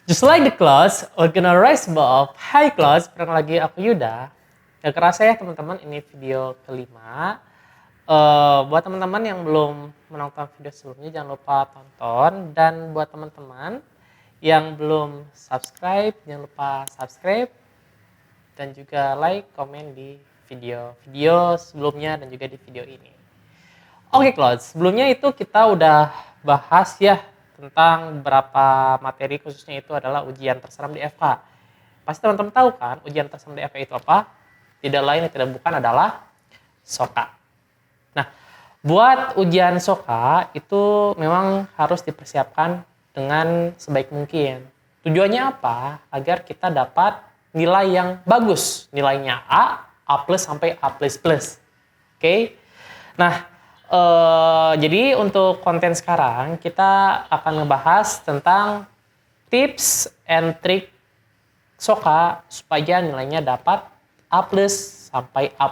Just like the clouds, we're gonna rise above. Hi clouds, bareng lagi aku Yuda. Gak kerasa ya teman-teman, ini video kelima. Buat teman-teman yang belum menonton video sebelumnya, jangan lupa tonton. Dan buat teman-teman yang belum subscribe, jangan lupa subscribe. Dan juga like, komen di video-video sebelumnya dan juga di video ini. Oke clouds, sebelumnya itu kita udah bahas ya tentang beberapa materi, khususnya itu adalah ujian terseram di FK. Pasti teman-teman tahu kan ujian terseram di FK itu apa? Tidak lain dan tidak bukan adalah SOKA. Nah, buat ujian SOKA itu memang harus dipersiapkan dengan sebaik mungkin. Tujuannya apa? Agar kita dapat nilai yang bagus. Nilainya A plus sampai A++. Oke? Nah, jadi untuk konten sekarang kita akan ngebahas tentang tips and trick SOKA supaya nilainya dapat A+ sampai A++.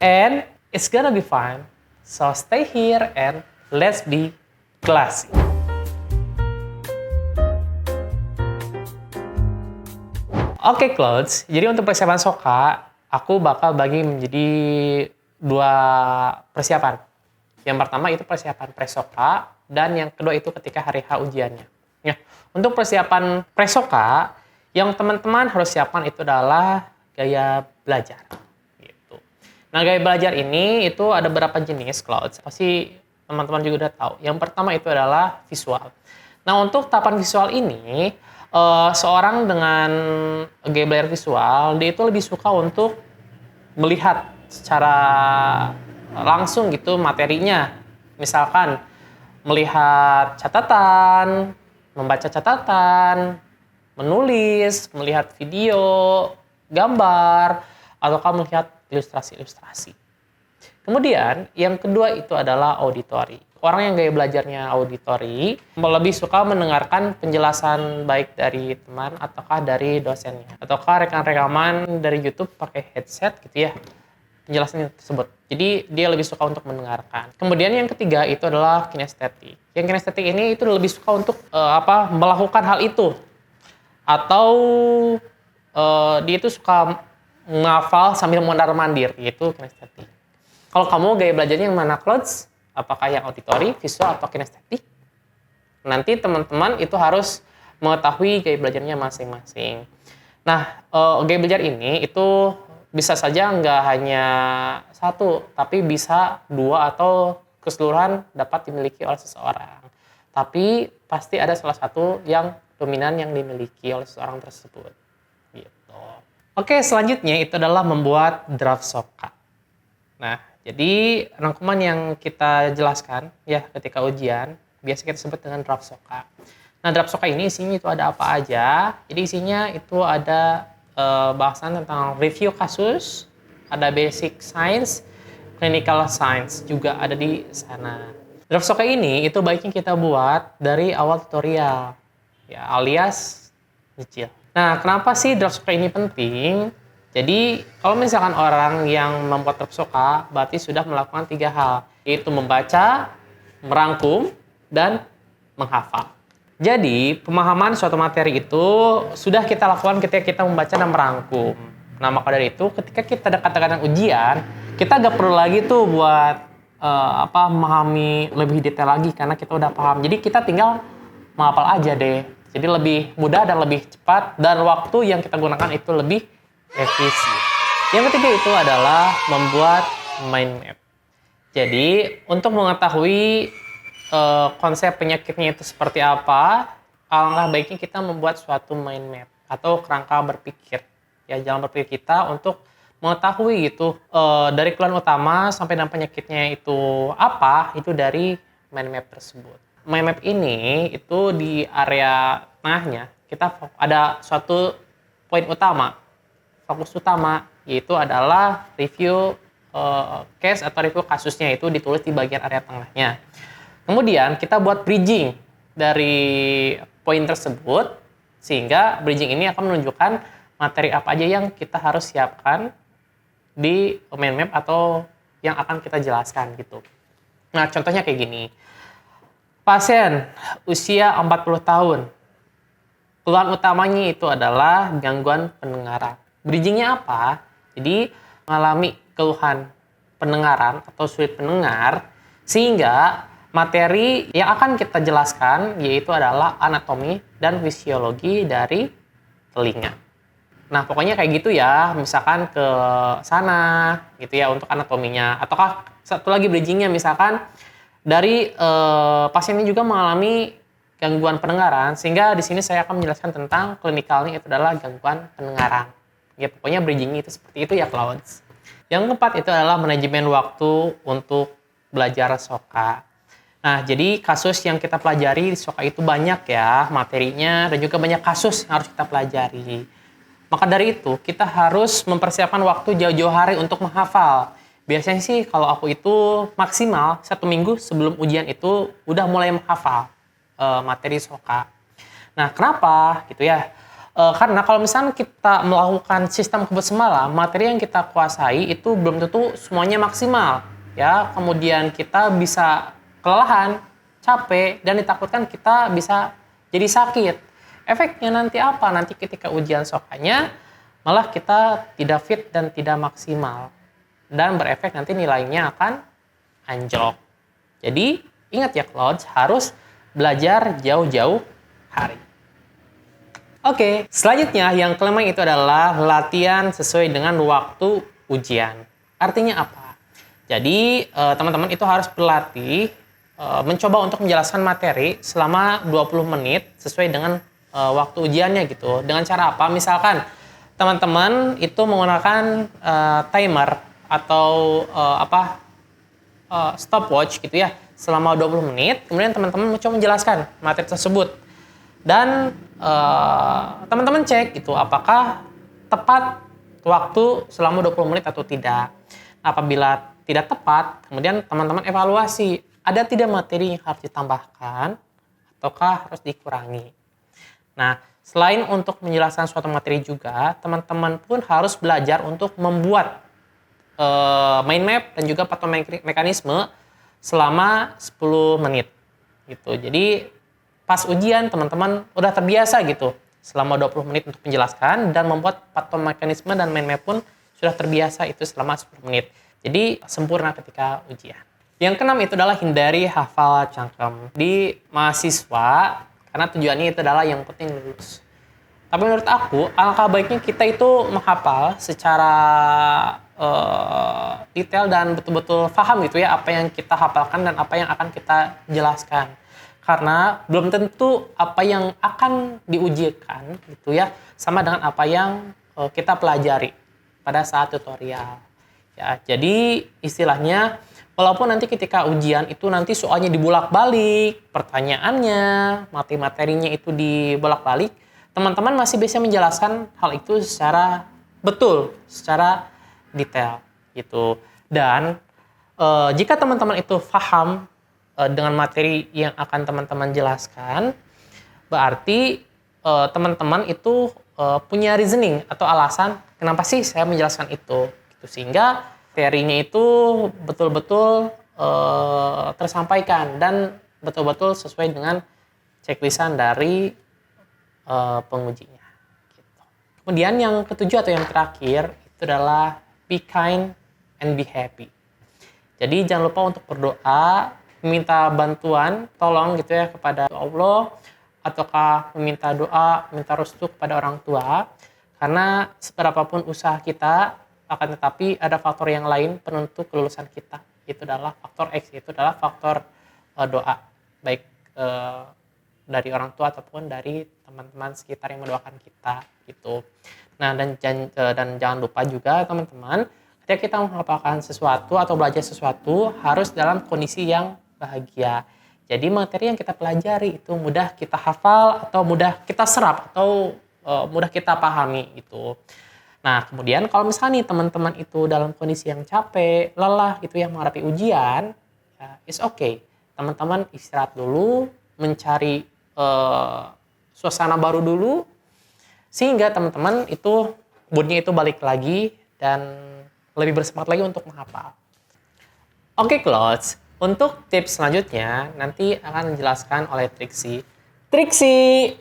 And it's gonna be fun. So stay here and let's be classy. Oke, clouds. Jadi untuk persiapan SOKA, aku bakal bagi menjadi dua persiapan. Yang pertama itu persiapan pre-SOKA, dan yang kedua itu ketika hari H ujiannya. Ya, untuk persiapan pre-SOKA, yang teman-teman harus siapkan itu adalah gaya belajar. Gitu. Nah, gaya belajar ini itu ada beberapa jenis, clouds. Pasti teman-teman juga udah tahu. Yang pertama itu adalah visual. Nah, untuk tahapan visual ini, seorang dengan gaya belajar visual, dia itu lebih suka untuk melihat secara langsung gitu materinya. Misalkan melihat catatan, membaca catatan, menulis, melihat video, gambar, ataukah melihat ilustrasi-ilustrasi. Kemudian yang kedua itu adalah auditori. Orang yang gaya belajarnya auditori lebih suka mendengarkan penjelasan baik dari teman ataukah dari dosennya, ataukah rekan-rekaman dari YouTube pakai headset gitu ya, penjelasan tersebut. Jadi dia lebih suka untuk mendengarkan. Kemudian yang ketiga itu adalah kinestetik. Yang kinestetik ini itu lebih suka untuk melakukan hal itu, atau dia itu suka menghafal sambil mondar-mandir, yaitu kinestetik. Kalau kamu gaya belajarnya yang mana, clouds? Apakah yang auditori, visual, atau kinestetik? Nanti teman-teman itu harus mengetahui gaya belajarnya masing-masing. Nah, gaya belajar ini itu bisa saja nggak hanya satu, tapi bisa dua atau keseluruhan dapat dimiliki oleh seseorang. Tapi pasti ada salah satu yang dominan yang dimiliki oleh seseorang tersebut. Gitu. Oke, selanjutnya itu adalah membuat draft SOKA. Nah, jadi rangkuman yang kita jelaskan ya ketika ujian, biasa kita sebut dengan draft SOKA. Nah, draft SOKA ini isinya itu ada apa aja? Jadi isinya itu ada bahasan tentang review kasus, ada basic science, clinical science juga ada di sana. Draft SOKA ini itu baiknya kita buat dari awal tutorial, ya alias nyicil. Nah, kenapa sih draft SOKA ini penting? Jadi, kalau misalkan orang yang membuat draft SOKA, berarti sudah melakukan 3 hal, yaitu membaca, merangkum, dan menghafal. Jadi, pemahaman suatu materi itu sudah kita lakukan ketika kita membaca dan merangkum. Nah, maka dari itu, ketika kita dekat dengan ujian, kita nggak perlu lagi tuh buat memahami lebih detail lagi, karena kita udah paham. Jadi, kita tinggal menghafal aja deh. Jadi, lebih mudah dan lebih cepat, dan waktu yang kita gunakan itu lebih efisien. Yang ketiga itu adalah membuat mind map. Jadi, untuk mengetahui konsep penyakitnya itu seperti apa, alangkah baiknya kita membuat suatu mind map atau kerangka berpikir. Ya, jalan berpikir kita untuk mengetahui gitu dari keluhan utama sampai dengan penyakitnya itu apa, itu dari mind map tersebut. Mind map ini itu di area tengahnya kita ada suatu poin utama, fokus utama, yaitu adalah review case atau review kasusnya, itu ditulis di bagian area tengahnya. Kemudian kita buat bridging dari poin tersebut, sehingga bridging ini akan menunjukkan materi apa aja yang kita harus siapkan di mind map atau yang akan kita jelaskan gitu. Nah, contohnya kayak gini. Pasien usia 40 tahun. Keluhan utamanya itu adalah gangguan pendengaran. Bridgingnya apa? Jadi mengalami keluhan pendengaran atau sulit mendengar, sehingga materi yang akan kita jelaskan yaitu adalah anatomi dan fisiologi dari telinga. Nah, pokoknya kayak gitu ya, misalkan ke sana gitu ya untuk anatominya. Ataukah satu lagi bridgingnya misalkan dari pasien ini juga mengalami gangguan pendengaran, sehingga di sini saya akan menjelaskan tentang klinikalnya itu adalah gangguan pendengaran. Ya, pokoknya bridgingnya itu seperti itu ya, Clouds. Yang keempat itu adalah manajemen waktu untuk belajar soka. Nah, jadi kasus yang kita pelajari di soka itu banyak ya materinya, dan juga banyak kasus yang harus kita pelajari. Maka dari itu, kita harus mempersiapkan waktu jauh-jauh hari untuk menghafal. Biasanya sih kalau aku itu maksimal 1 minggu sebelum ujian itu udah mulai menghafal materi soka. Nah, kenapa gitu ya? Karena kalau misalnya kita melakukan sistem kebut semalam, materi yang kita kuasai itu belum tentu semuanya maksimal. Ya, kemudian kita bisa kelelahan, capek, dan ditakutkan kita bisa jadi sakit. Efeknya nanti apa? Nanti ketika ujian sokanya, malah kita tidak fit dan tidak maksimal. Dan berefek nanti nilainya akan anjlok. Jadi, ingat ya Clouds, harus belajar jauh-jauh hari. Oke, selanjutnya yang kelima itu adalah latihan sesuai dengan waktu ujian. Artinya apa? Jadi, teman-teman itu harus berlatih, mencoba untuk menjelaskan materi selama 20 menit sesuai dengan waktu ujiannya gitu. Dengan cara apa? Misalkan teman-teman itu menggunakan timer atau stopwatch gitu ya selama 20 menit, kemudian teman-teman mencoba menjelaskan materi tersebut. Dan teman-teman cek gitu apakah tepat waktu selama 20 menit atau tidak. Apabila tidak tepat, kemudian teman-teman evaluasi ada tidak materi yang harus ditambahkan ataukah harus dikurangi. Nah, selain untuk menjelaskan suatu materi juga, teman-teman pun harus belajar untuk membuat mind map dan juga pattern mekanisme selama 10 menit. Gitu. Jadi, pas ujian teman-teman udah terbiasa gitu selama 20 menit untuk menjelaskan dan membuat pattern mekanisme dan mind map pun sudah terbiasa itu selama 10 menit. Jadi, sempurna ketika ujian. Yang keenam itu adalah hindari hafal cangkem di mahasiswa, karena tujuannya itu adalah yang penting lulus. Tapi menurut aku, alangkah baiknya kita itu menghafal secara detail dan betul-betul paham gitu ya apa yang kita hafalkan dan apa yang akan kita jelaskan. Karena belum tentu apa yang akan diujikan gitu ya sama dengan apa yang kita pelajari pada saat tutorial. Ya, jadi istilahnya walaupun nanti ketika ujian itu nanti soalnya dibolak-balik, pertanyaannya, materi-materinya itu dibolak-balik, teman-teman masih bisa menjelaskan hal itu secara betul, secara detail gitu. Dan jika teman-teman itu paham dengan materi yang akan teman-teman jelaskan, berarti teman-teman itu punya reasoning atau alasan kenapa sih saya menjelaskan itu. Gitu. Sehingga teorinya itu betul-betul tersampaikan dan betul-betul sesuai dengan checklistan dari pengujinya. Gitu. Kemudian yang ketujuh atau yang terakhir itu adalah be kind and be happy. Jadi jangan lupa untuk berdoa, meminta bantuan, tolong gitu ya kepada Allah, ataukah meminta doa, minta restu kepada orang tua. Karena seberapapun usaha kita, akan tetapi ada faktor yang lain penentu kelulusan kita. Itu adalah faktor X, itu adalah faktor doa. Baik dari orang tua ataupun dari teman-teman sekitar yang mendoakan kita gitu. Nah, dan jangan lupa juga teman-teman, ketika kita menghafalkan sesuatu atau belajar sesuatu harus dalam kondisi yang bahagia. Jadi materi yang kita pelajari itu mudah kita hafal atau mudah kita serap atau mudah kita pahami gitu. Nah, kemudian kalau misalnya nih teman-teman itu dalam kondisi yang capek, lelah gitu ya menghadapi ujian, ya, it's okay. Teman-teman istirahat dulu, mencari suasana baru dulu, sehingga teman-teman itu moodnya itu balik lagi dan lebih bersemangat lagi untuk menghafal. Oke, Clouds. Untuk tips selanjutnya nanti akan dijelaskan oleh Triksi. Triksi!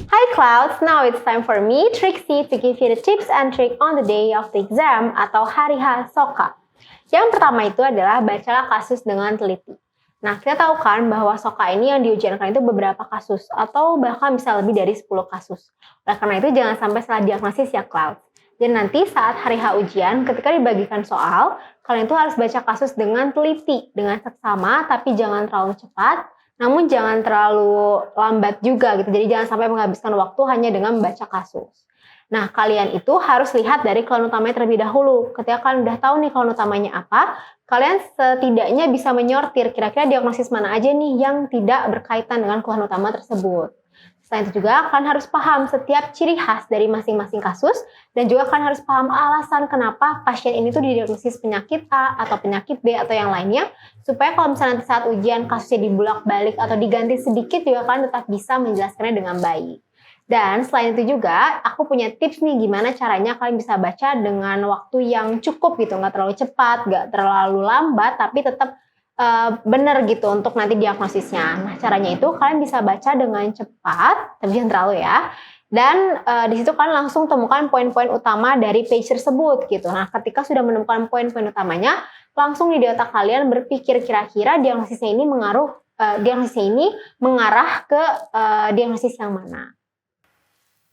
Hi Clouds, now it's time for me, Trixie, to give you the tips and trick on the day of the exam atau hari H SOKA. Yang pertama itu adalah bacalah kasus dengan teliti. Nah, kita tahu kan bahwa SOKA ini yang diujiankan itu beberapa kasus atau bahkan bisa lebih dari 10 kasus. Oleh karena itu jangan sampai salah diagnosis ya Clouds. Dan nanti saat hari H ujian, ketika dibagikan soal, kalian itu harus baca kasus dengan teliti, dengan seksama, tapi jangan terlalu cepat, namun jangan terlalu lambat juga gitu. Jadi jangan sampai menghabiskan waktu hanya dengan membaca kasus. Nah, kalian itu harus lihat dari keluhan utamanya terlebih dahulu. Ketika kalian udah tahu nih keluhan utamanya apa, kalian setidaknya bisa menyortir kira-kira diagnosis mana aja nih yang tidak berkaitan dengan keluhan utama tersebut. Selain itu juga kalian harus paham setiap ciri khas dari masing-masing kasus dan juga kalian harus paham alasan kenapa pasien ini tuh didiagnosis penyakit A atau penyakit B atau yang lainnya, supaya kalau misalnya nanti saat ujian kasusnya dibulak-balik atau diganti sedikit juga kalian tetap bisa menjelaskannya dengan baik. Dan selain itu juga aku punya tips nih gimana caranya kalian bisa baca dengan waktu yang cukup gitu, nggak terlalu cepat, nggak terlalu lambat, tapi tetap benar gitu untuk nanti diagnosisnya. Nah, caranya itu kalian bisa baca dengan cepat, tapi jangan terlalu ya. Dan di situ kalian langsung temukan poin-poin utama dari page tersebut gitu. Nah, ketika sudah menemukan poin-poin utamanya, langsung di otak kalian berpikir kira-kira diagnosisnya ini mengarah ke diagnosis yang mana.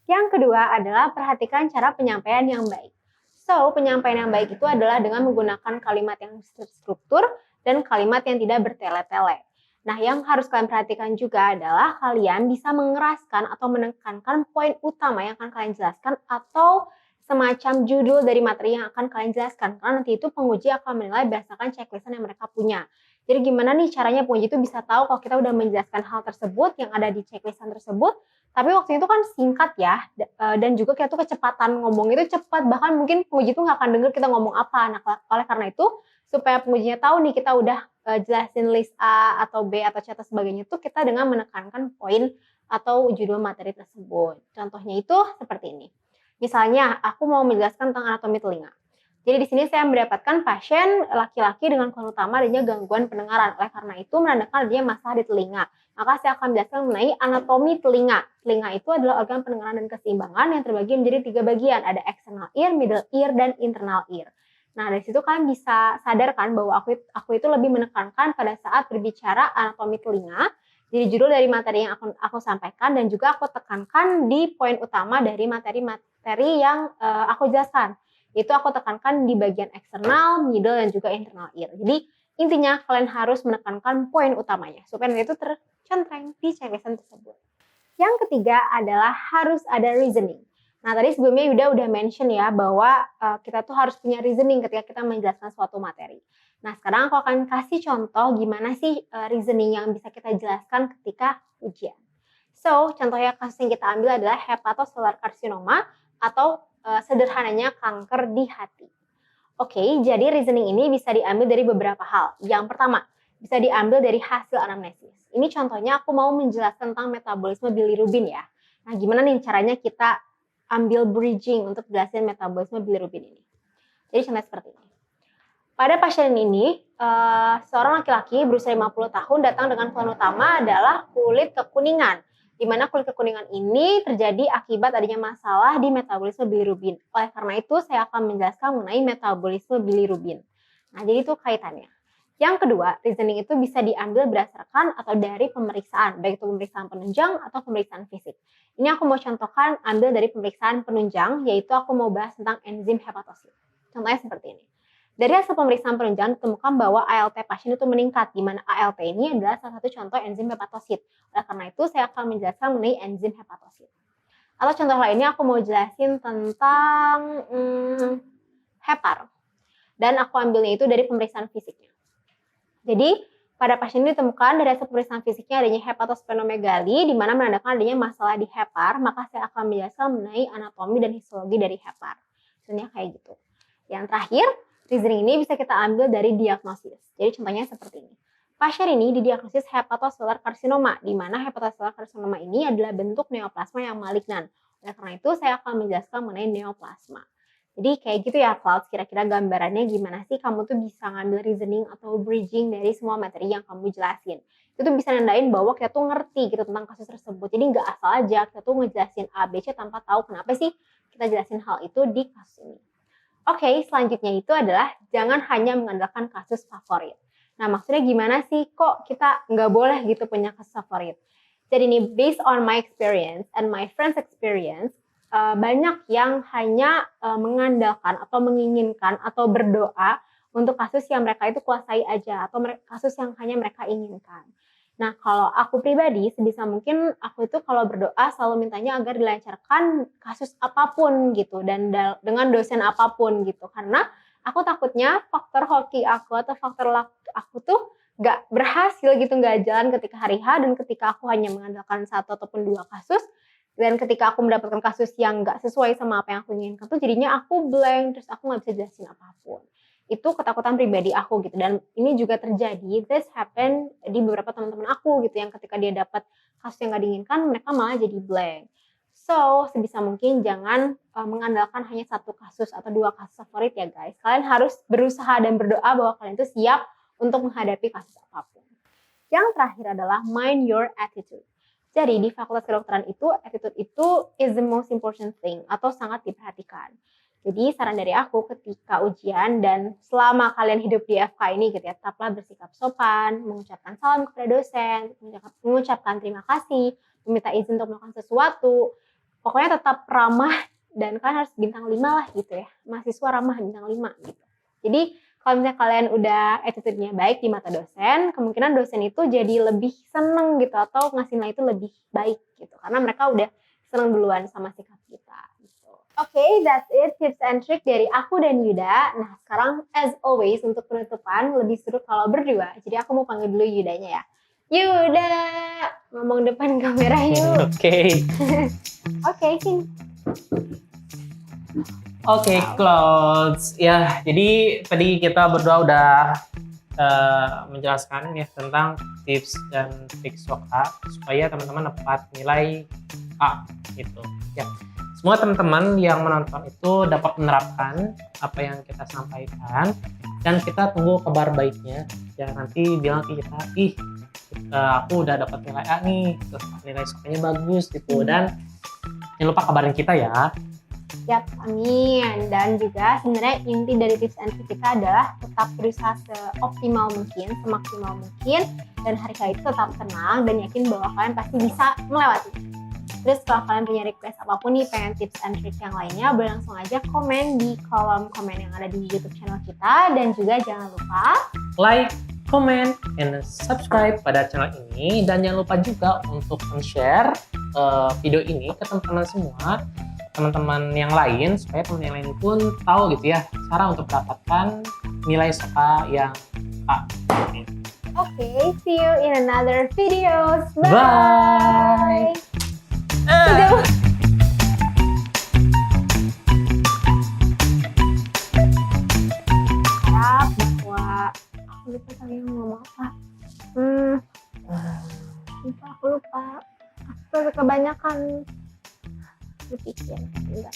Yang kedua adalah perhatikan cara penyampaian yang baik. So, penyampaian yang baik itu adalah dengan menggunakan kalimat yang terstruktur dan kalimat yang tidak bertele-tele. Nah, yang harus kalian perhatikan juga adalah kalian bisa mengeraskan atau menekankan poin utama yang akan kalian jelaskan atau semacam judul dari materi yang akan kalian jelaskan. Karena nanti itu penguji akan menilai berdasarkan checklistan yang mereka punya. Jadi gimana nih caranya penguji itu bisa tahu kalau kita udah menjelaskan hal tersebut yang ada di checklistan tersebut, tapi waktu itu kan singkat ya, dan juga kita tuh kecepatan ngomong itu cepat, bahkan mungkin penguji tuh nggak akan denger kita ngomong apa. Nah, oleh karena itu, supaya pengujinya tahu nih kita udah jelasin list A atau B atau C atau sebagainya tuh kita dengan menekankan poin atau judul materi tersebut. Contohnya itu seperti ini. Misalnya, aku mau menjelaskan tentang anatomi telinga. Jadi di sini saya mendapatkan pasien laki-laki dengan keluhan utama adanya gangguan pendengaran. Oleh karena itu menandakan adanya masalah di telinga. Maka saya akan menjelaskan mengenai anatomi telinga. Telinga itu adalah organ pendengaran dan keseimbangan yang terbagi menjadi 3 bagian. Ada external ear, middle ear, dan internal ear. Nah, dari situ kalian bisa sadarkan bahwa aku itu lebih menekankan pada saat berbicara anatomi telinga. Jadi judul dari materi yang aku sampaikan dan juga aku tekankan di poin utama dari materi-materi yang aku jelaskan. Itu aku tekankan di bagian eksternal, middle, dan juga internal ear. Jadi intinya kalian harus menekankan poin utamanya supaya nanti itu tercentreng di checklistan tersebut. Yang ketiga adalah harus ada reasoning. Nah, tadi sebelumnya Yuda udah mention ya bahwa kita tuh harus punya reasoning ketika kita menjelaskan suatu materi. Nah, sekarang aku akan kasih contoh gimana sih reasoning yang bisa kita jelaskan ketika ujian. So, contohnya kasus yang kita ambil adalah hepatocellular carcinoma atau sederhananya kanker di hati. Oke, jadi reasoning ini bisa diambil dari beberapa hal. Yang pertama, bisa diambil dari hasil anamnesis. Ini contohnya aku mau menjelaskan tentang metabolisme bilirubin ya. Nah, gimana nih caranya kita ambil bridging untuk jelasin metabolisme bilirubin ini. Jadi contohnya seperti ini. Pada pasien ini, seorang laki-laki berusia 50 tahun datang dengan keluhan utama adalah kulit kekuningan. Di mana kulit kekuningan ini terjadi akibat adanya masalah di metabolisme bilirubin. Oleh karena itu, saya akan menjelaskan mengenai metabolisme bilirubin. Nah, jadi itu kaitannya. Yang kedua, reasoning itu bisa diambil berdasarkan atau dari pemeriksaan, baik itu pemeriksaan penunjang atau pemeriksaan fisik. Ini aku mau contohkan ambil dari pemeriksaan penunjang, yaitu aku mau bahas tentang enzim hepatosit. Contohnya seperti ini. Dari hasil pemeriksaan penunjang ditemukan bahwa ALT pasien itu meningkat, di mana ALT ini adalah salah satu contoh enzim hepatosit. Oleh karena itu, saya akan menjelaskan mengenai enzim hepatosit. Atau contoh lainnya aku mau jelasin tentang hepar. Dan aku ambilnya itu dari pemeriksaan fisiknya. Jadi, pada pasien ini ditemukan dari hasil pemeriksaan fisiknya adanya hepatosplenomegali, di mana menandakan adanya masalah di hepar, maka saya akan menjelaskan mengenai anatomi dan histologi dari hepar. Contohnya kayak gitu. Yang terakhir, reasoning ini bisa kita ambil dari diagnosis. Jadi contohnya seperti ini. Pasien ini didiagnosis hepatocellular carcinoma, di mana hepatocellular carcinoma ini adalah bentuk neoplasma yang malignan. Oleh karena itu, saya akan menjelaskan mengenai neoplasma. Jadi kayak gitu ya Clouds, kira-kira gambarannya gimana sih kamu tuh bisa ngambil reasoning atau bridging dari semua materi yang kamu jelasin. Itu itu tuh bisa nandain bahwa kita tuh ngerti gitu tentang kasus tersebut. Jadi nggak asal aja kita tuh ngejelasin A, B, C tanpa tahu kenapa sih kita jelasin hal itu di kasus ini. Oke, selanjutnya itu adalah jangan hanya mengandalkan kasus favorit. Nah, maksudnya gimana sih kok kita nggak boleh gitu punya kasus favorit? Jadi nih, based on my experience and my friends' experience, banyak yang hanya mengandalkan atau menginginkan atau berdoa untuk kasus yang mereka itu kuasai aja atau kasus yang hanya mereka inginkan. Nah, kalau aku pribadi sebisa mungkin aku itu kalau berdoa selalu mintanya agar dilancarkan kasus apapun gitu dan dengan dosen apapun gitu. Karena aku takutnya faktor hoki aku atau faktor luck aku tuh nggak berhasil gitu, nggak jalan ketika hari H dan ketika aku hanya mengandalkan 1 ataupun 2 kasus dan ketika aku mendapatkan kasus yang nggak sesuai sama apa yang aku inginkan tuh jadinya aku blank, terus aku nggak bisa jelasin apapun. Itu ketakutan pribadi aku gitu dan ini juga terjadi, this happen di beberapa teman-teman aku gitu yang ketika dia dapat kasus yang nggak diinginkan mereka malah jadi blank. So, sebisa mungkin jangan mengandalkan hanya 1 kasus atau 2 kasus favorit ya guys. Kalian harus berusaha dan berdoa bahwa kalian itu siap untuk menghadapi kasus apapun. Yang terakhir adalah mind your attitude. Jadi di Fakultas Kedokteran itu, attitude itu is the most important thing atau sangat diperhatikan. Jadi saran dari aku ketika ujian dan selama kalian hidup di FK ini gitu ya, tetaplah bersikap sopan, mengucapkan salam kepada dosen, mengucapkan terima kasih, meminta izin untuk melakukan sesuatu. Pokoknya tetap ramah dan kalian harus bintang 5 lah gitu ya. Mahasiswa ramah bintang 5 gitu. Jadi kalau misalnya kalian udah attitude-nya baik di mata dosen, kemungkinan dosen itu jadi lebih seneng gitu atau ngasih nilai itu lebih baik gitu. Karena mereka udah seneng duluan sama sikap kita. Oke, that's it tips and trick dari aku dan Yuda. Nah, sekarang as always untuk penutupan lebih seru kalau berdua. Jadi aku mau panggil dulu Yudanya ya. Yuda, ngomong depan kamera yuk. Oke. Oke, sini. Oke, Clouds. Ya, jadi tadi kita berdua udah menjelaskan ya tentang tips dan trik SOKA supaya teman-teman dapat nilai A gitu. Ya. Semua teman-teman yang menonton itu dapat menerapkan apa yang kita sampaikan dan kita tunggu kabar baiknya. Jangan nanti bilang ke kita, aku udah dapat nilai A nih, terus nilai SOKA-nya bagus gitu. Dan jangan lupa kabarin kita ya. Yap, amin. Dan juga sebenarnya inti dari tips and trick kita adalah tetap berusaha seoptimal mungkin, semaksimal mungkin, dan hari-hari itu tetap tenang dan yakin bahwa kalian pasti bisa melewati. Terus kalau kalian punya request apapun nih, pengen tips and trick yang lainnya, boleh langsung aja komen di kolom komen yang ada di YouTube channel kita. Dan juga jangan lupa like, comment, and subscribe pada channel ini. Dan jangan lupa juga untuk share video ini ke teman-teman semua, teman-teman yang lain, supaya teman yang lain pun tahu gitu ya cara untuk mendapatkan nilai SOKA yang A. Okay, see you in another videos. Bye. Harap bahwa aku lupa tadi ngomong apa. Aku lupa. Aku kebanyakan berpikir. Enggak.